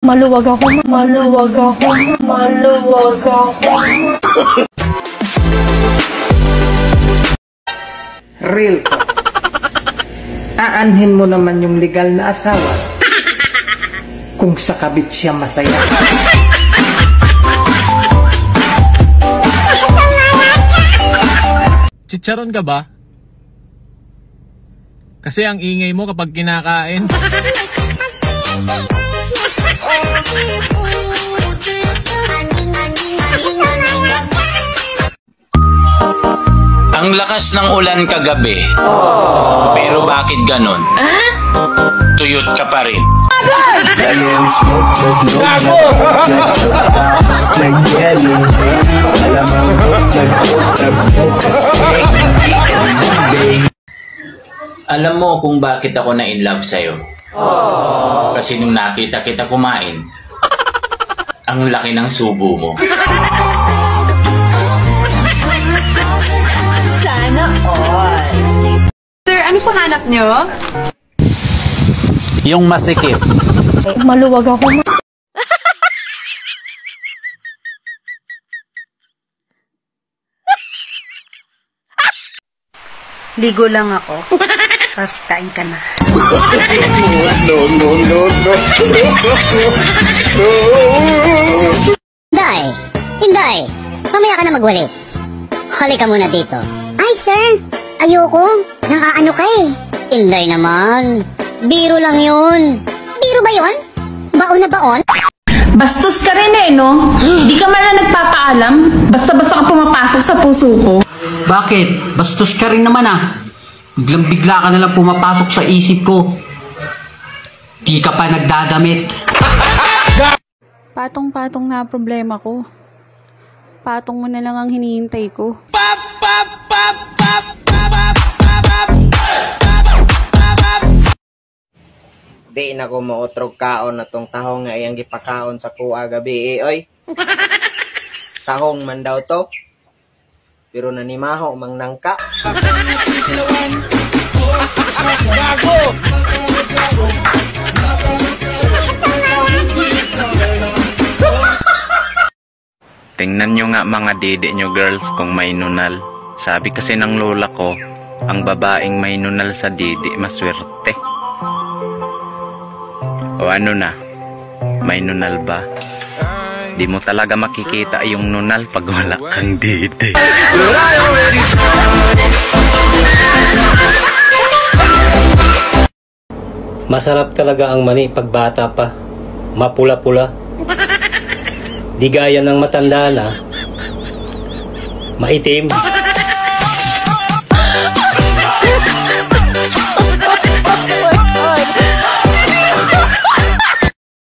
Maluwag ako, maluwag ako, maluwag ako. Real talk. Aanhin mo naman yung legal na asawa kung sa kabit siya masaya. Chicharon ka ba? Kasi ang ingay mo kapag kinakain. Ang lakas ng ulan kagabi. Pero bakit ganon? Tuyot ka pa rin. Alam mo kung bakit ako na in love sa'yo? Kasi nung nakita kita kumain, ang laki ng subo mo. Sana all. Sir, ano po hanap nyo? Yung masikip. Maluwag ako. Ligo lang ako. Tapos kain ka na. Inday! Inday! Mamaya ka na magwalis. Halika muna dito. Ay, sir! Ayoko. Nang aano ka eh. Inday naman. Biro lang yun. Biro ba yun? Baon na baon? Bastos ka rin eh, no? Di ka man lang nagpapaalam. Basta-basta ka pumapasok sa puso ko. Bakit? Bastos ka rin naman ah. Biglang-bigla ka nalang pumapasok sa isip ko. Di ka pa nagdadamit. Patong-patong na problema ko. Patong mo na lang ang hinihintay ko. Di na ko mautrog kaon na tong tahong nga iyang gipakaon sa kuha gabi oy. Tahong man daw to. Pero nanimaho mang nangka. Tingnan nyo nga mga dede nyo girls kung may nunal. Sabi kasi ng lola ko, ang babaeng may nunal sa dede maswerte. O ano na? May nunal ba? Di mo talaga makikita yung nunal pag wala kang dede. Masarap talaga ang mani pag bata pa. Mapula-pula. Di gaya ng matanda na. Maitim.